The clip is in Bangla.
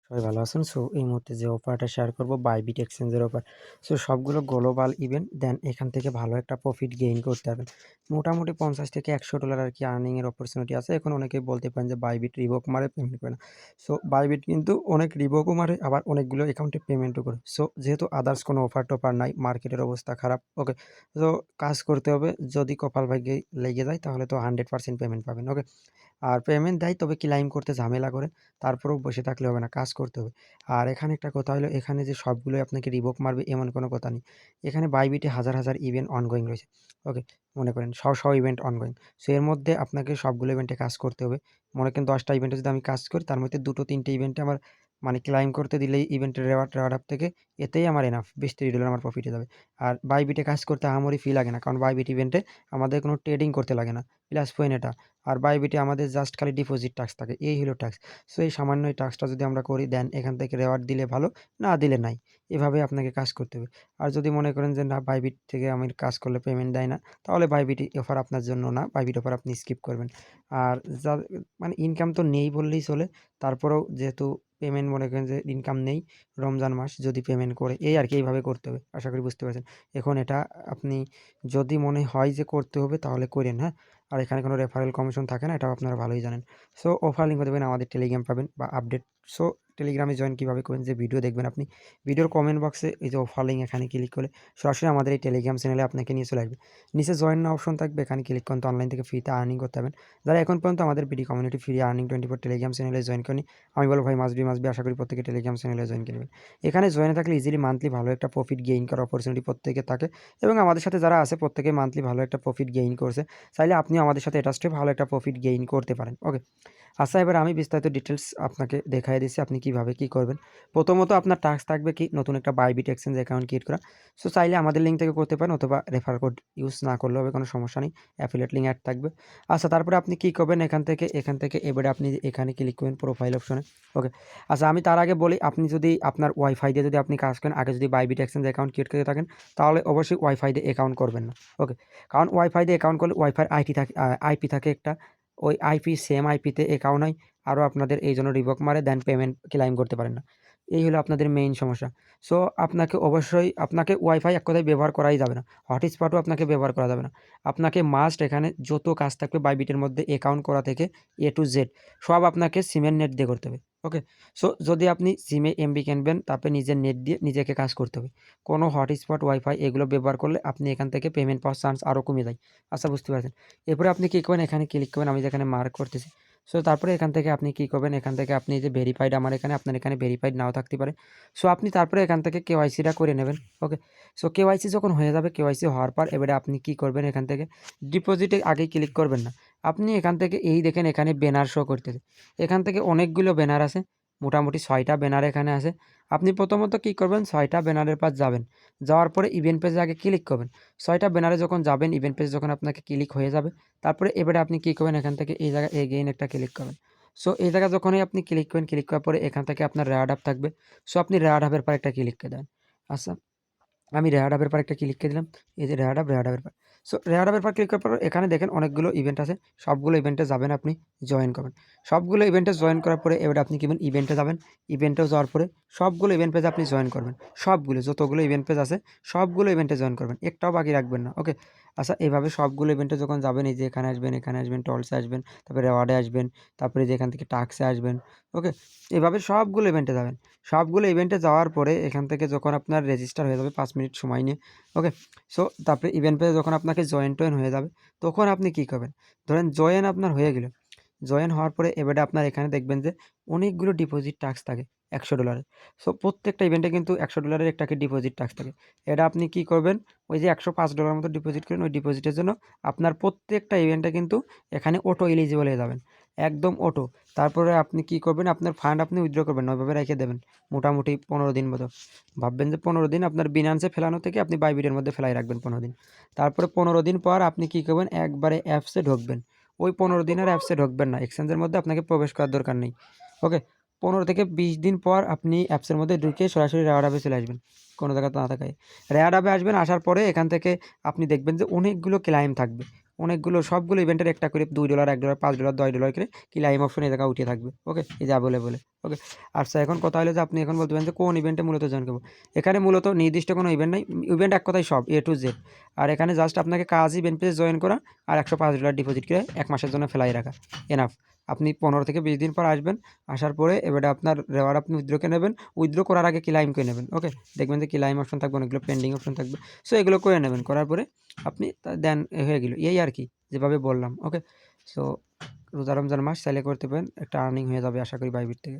সবাই ভালো আছেন। সো এই মুহূর্তে যে অফারটা শেয়ার করব বাইবিট এক্সচেঞ্জের অফার। সো সবগুলো গ্লোবাল ইভেন্ট দেন এখান থেকে ভালো একটা প্রফিট গেইন করতে পারবেন। মোটামুটি $50 থেকে $100 আরকি আর্নিং এর অপরচুনিটি আছে। এখন অনেকেই বলতে পারেন যে বাইবিট রিভোক মারে পেমেন্ট করে না। সো বাইবিট কিন্তু অনেক রিভোকও মারে আবার অনেকগুলো অ্যাকাউন্টে পেমেন্টও করে। সো যেহেতু আদার্স কোনো অফার-টফার নাই, মার্কেটের অবস্থা খারাপ। ওকে? সো কাজ করতে হবে। যদি কপাল ভাগ্যে লেগে যায় তাহলে তো 100% পেমেন্ট পাবেন। ওকে? আর পেমেন্ট দেয় তবে ক্লাইম করতে ঝামেলা করে। তারপরেও বসে থাকলে হবে না, কাজ করতে হবে। আর এখানে একটা কথা হলো এখানে যে সবগুলোই আপনাকে রিভোক মারবে এমন কোনো কথা নেই। এখানে বাইবিটে হাজার ইভেন্ট অনগোয়িং রয়েছে। ওকে? মনে করেন ইভেন্ট অনগোয়িং। সো এর মধ্যে আপনাকে সবগুলো ইভেন্টে কাজ করতে হবে। মনে করেন ১০ টা ইভেন্টে যদি আমি কাজ করি তার মধ্যে ২ টো ৩ টে ইভেন্টে আমার মানে ক্লাইম করতে দিলেই ইভেন্টের রেওয়ার্ড আপ থেকে এতেই আমার এনাফ $২০-৩০ আমার প্রফিট হয়ে যাবে। আর বাইবিটে কাজ করতে আহামরি ফি লাগে না। কারণ বাইবিট ইভেন্টে আমাদের কোনো ট্রেডিং করতে লাগে না। প্লাস পয়েন্ট এটা। আর বাইবিটে আমাদের জাস্ট খালি ডিপোজিট টাস্ক থাকে। এই হলো টাস্ক। সো এই সামান্য এই টাস্কটা যদি আমরা করি দেন এখান থেকে রেওয়ার্ড দিলে ভালো, না দিলে নাই। এভাবে আপনাকে কাজ করতে হবে। আর যদি মনে করেন যে না বাইবিট থেকে আমি কাজ করলে পেমেন্ট দেয় না, তাহলে বাইবিট অফার আপনার জন্য না। বাইবিট অফার আপনি স্কিপ করবেন। আর যা মানে ইনকাম তো নেই বললেই চলে। তারপরেও যেহেতু পেমেন্ট মনে করেন যে ইনকাম নেই, রমজান মাস যদি পেমেন্ট করে এই আরকি এইভাবে করতে হবে। আশা করি বুঝতে পারছেন। এখন এটা আপনি যদি মনে হয় যে করতে হবে তাহলে কইরেন, হ্যাঁ? আর এখানে কোনো রেফারেল কমিশন থাকে না, এটাও আপনারা ভালোই জানেন। সো অফার লিঙ্ক দেবেন আমাদের টেলিগ্রাম পাবেন বা আপডেট। সো টেলিগ্রামে জয়েন কীভাবে করবেন? যে ভিডিও দেখবেন আপনি, ভিডিওর কমেন্ট বক্সে এই যে অফার লিঙ্ক এখানে ক্লিক করলে সরাসরি আমাদের এই টেলিগ্রাম চ্যানেলে আপনাকে নিয়ে চলে আসবে। নিচে জয়েন নাও অপশন থাকবে, এখানে ক্লিক করুন তো অনলাইন থেকে ফ্রিতে আর্নিং করতে পারবেন। যারা এখন পর্যন্ত আমাদের BD community free earning 24 Telegram চ্যানেলে জয়েন করেনি, আমি বলব ভাই মাস্ট বি আশা করি প্রত্যেকে টেলিগ্রাম চ্যানেলে জয়েন করে নেবেন। এখানে জয়েনে থাকলে ইজিলি মান্থলি ভালো একটা প্রফিট গেইন করার অপরচুনিটি প্রত্যেকের থাকে এবং আমাদের সাথে যারা আছে প্রত্যেকেই মান্থলি ভালো একটা প্রফিট গেইন করছে। চাইলে আপনিও আমাদের সাথে অ্যাটাচড হয়ে ভালো একটা প্রফিট গেইন করতে পারেন। ওকে? আচ্ছা এবার আমি বিস্তারিত ডিটেইলস আপনাকে দেখাইয়া দিচ্ছি আপনি কিভাবে কি করবেন। প্রথমত আপনার টাস্ক থাকবে কি নতুন একটা বাইবিট এক্সচেঞ্জ অ্যাকাউন্ট ক্রিয়েট করা। সো চাইলে আমাদের লিঙ্ক থেকে করতে পারেন অথবা রেফার কোড ইউজ না করলেও হবে, কোনো সমস্যা নেই। অ্যাফিলিয়েট লিঙ্ক অ্যাড থাকবে। আচ্ছা তারপরে আপনি কি করবেন এখান থেকে এবারে আপনি এখানে ক্লিক করবেন প্রোফাইল অপশনে। ওকে? আচ্ছা আমি তার আগে বলি আপনি যদি আপনার ওয়াইফাই দিয়ে যদি আপনি কাজ করেন, আগে যদি বাইবিট এক্সচেঞ্জ অ্যাকাউন্ট ক্রিয়েট করে থাকেন তাহলে অবশ্যই ওয়াইফাই দিয়ে অ্যাকাউন্ট করবেন না। ওকে? কারণ ওয়াইফাই দিয়ে অ্যাকাউন্ট করলে ওয়াইফাইয়ের আইপি থাকে একটা। ওই আইপি সেম আইপিতে অ্যাকাউন্ট হয়। আরও আপনাদের এইজন্য রিভোক মারে দেন পেমেন্ট ক্লেইম করতে পারেন না। এই হলো আপনাদের মেইন সমস্যা। সো আপনাকে অবশ্যই আপনাকে ওয়াইফাই এক কথায় ব্যবহার করাই যাবে না। হটস্পটও আপনাকে ব্যবহার করা যাবে না। আপনাকে মাস্ট এখানে যত কাজ থাকবে বাইবিটের মধ্যে অ্যাকাউন্ট করা থেকে এ টু জেড সব আপনাকে সিমের নেট দিয়ে করতে হবে। ওকে? সো যদি আপনি সিমে এমবি কিনবেন তারপরে নিজের নেট দিয়ে নিজেকে কাজ করতে হবে। কোনো হটস্পট, ওয়াইফাই এগুলো ব্যবহার করলে আপনি এখান থেকে পেমেন্ট পাওয়ার চান্স আরও কমে যায়। আচ্ছা বুঝতে পারছেন। এরপরে আপনি কী করবেন এখানে ক্লিক করবেন, আমি যেখানে মার্ক করতেছি। সো তারপরে এখান থেকে আপনি কী করবেন, এখান থেকে আপনি যে ভেরিফাইড আমার এখানে, আপনার এখানে ভেরিফাইড নাও থাকতে পারে। সো আপনি তারপরে এখান থেকে কেওয়াইসিটা করে নেবেন। ওকে? সো কেওয়াইসি যখন হয়ে যাবে, কেওয়াইসি হওয়ার পর এবারে আপনি কী করবেন এখান থেকে ডিপোজিটে আগেই ক্লিক করবেন না। আপনি এখান থেকে এই দেখেন এখানে ব্যানার শো করতেছে। এখান থেকে অনেকগুলো ব্যানার আছে। মোটামুটি ৬ টা ব্যানার এখানে আছে। আপনি প্রথমত কী করবেন ৬ টা ব্যানারের পাশ যাবেন। যাওয়ার পরে ইভেন্ট পেজে আগে ক্লিক করবেন। ৬ টা ব্যানারে যখন যাবেন ইভেন্ট পেজ যখন আপনাকে ক্লিক হয়ে যাবে, তারপরে এবারে আপনি কী করবেন এখান থেকে এই জায়গায় এগেইন একটা ক্লিক করবেন। সো এই জায়গায় যখনই আপনি ক্লিক করবেন, ক্লিক করার পরে এখান থেকে আপনার রেওয়ার্ড হাব থাকবে। সো আপনি রেওয়ার্ড হাবের পর একটা ক্লিক করে দেবেন। আচ্ছা আমি রেওয়ার্ড হাবের পর একটা ক্লিক করে দিলাম। এই যে রেওয়ার্ড হাবের পর। সো রেওয়ার্ড হাবের পর ক্লিক করার পর এখানে দেখেন অনেকগুলো ইভেন্ট আছে। সবগুলো ইভেন্টে যাবেন আপনি, জয়েন করবেন। সবগুলো ইভেন্টে জয়েন করার পরে এবারে আপনি কি করবেন ইভেন্টে যাবেন। ইভেন্টেও যাওয়ার পরে সবগুলো ইভেন্ট পেজে আপনি জয়েন করবেন। সবগুলো যতগুলো ইভেন্ট পেজ আছে সবগুলো ইভেন্টে জয়েন করবেন। একটাও বাকি রাখবেন না। ওকে? আচ্ছা এভাবে সবগুলো ইভেন্টে যখন যাবেন এই যে এখানে আসবেন, টলসে আসবেন, তারপরে রেওয়ার্ডে আসবেন, তারপরে যে এখান থেকে টাস্কে আসবেন। ওকে? এভাবে সবগুলো ইভেন্টে যাবেন। সবগুলো ইভেন্টে যাওয়ার পরে এখান থেকে যখন আপনার রেজিস্টার হয়ে যাবে ৫ মিনিট সময় নিয়ে। ওকে? সো তারপরে ইভেন্ট পেজে যখন আপনাকে জয়েন হয়ে যাবে, তখন আপনি কী করবেন? ধরেন জয়েন আপনার হয়ে গেল। জয়েন হওয়ার পরে এবারে আপনার এখানে দেখবেন যে অনেকগুলো ডিপোজিট টাস্ক থাকে $১০০। সো প্রত্যেকটা ইভেন্টে কিন্তু $১০০ একটা করে ডিপোজিট টাস্ক থাকে। এটা আপনি কি করবেন, ওই যে $১০৫ মতো ডিপোজিট করেন, ওই ডিপোজিটের জন্য আপনার প্রত্যেকটা ইভেন্টে কিন্তু এখানে অটো এলিজিবল হয়ে যাবেন। একদম অটো। তারপরে আপনি কি করবেন, আপনার ফান্ড আপনি উইথড্র করবেন না, ওইভাবে রেখে দেবেন। মোটামুটি ১৫ দিন মতো। ভাববেন যে ১৫ দিন আপনার বিনান্সে ফেলানো থেকে আপনি বাইবিটের মধ্যে ফেলাই রাখবেন ১৫ দিন। তারপরে ১৫ দিন পর আপনি কি করবেন, একবারে অ্যাপসে ঢুকবেন। ওই ১৫ দিন আর অ্যাপসে ঢুকবেন না। এক্সচেঞ্জের মধ্যে আপনাকে প্রবেশ করার দরকার নেই। ওকে? ১৫ থেকে ২০ দিন পর আপনি অ্যাপসের মধ্যে ঢুকে সরাসরি রেওয়ার্ড হাবে চলে আসবেন। কোনো জায়গাতে না থাকায়। রেওয়ার্ড হাবে আসবেন, আসার পরে এখান থেকে আপনি দেখবেন যে অনেকগুলো ক্লাইম থাকবে। অনেকগুলো সবগুলো ইভেন্টের একটা করে $2 $1 $5 $10 করে ক্লাইম অপশন এই জায়গায় উঠে থাকবে। ওকে, এই যে অ্যাভেলেবল। ওকে, আচ্ছা এখন কথা হলো যে আপনি এখন বলতে পারেন যে কোন ইভেন্টে মূলত জয়েন করবো। এখানে মূলত নির্দিষ্ট কোনো ইভেন্ট নাই, ইভেন্ট এক কথায় সব A to Z। আর এখানে জাস্ট আপনাকে কাজ ইভেন্ট পেজে জয়েন করা আর $105 ডিপোজিট করে 1 মাসের জন্য ফেলাই রাখা, এনাফ। আপনি 15 থেকে 20 দিন পর আসবেন, আসার পরে এবারে আপনার রেওয়ার্ড আপনি উইথড্রকে নেবেন, উইথড্র করার আগে ক্লাইম করে নেবেন। ওকে, দেখবেন যে ক্লাইম অপশন থাকবে, অনেকগুলো পেন্ডিং অপশন থাকবে। সো এগুলো করে নেবেন, করার পরে আপনি দেন হয়ে গেল, এই আর কি যেভাবে বললাম। ওকে, সো রোজা রমজান মাস চাইলে করতে পারেন, একটা আর্নিং হয়ে যাবে আশা করি বাইবিট থেকে।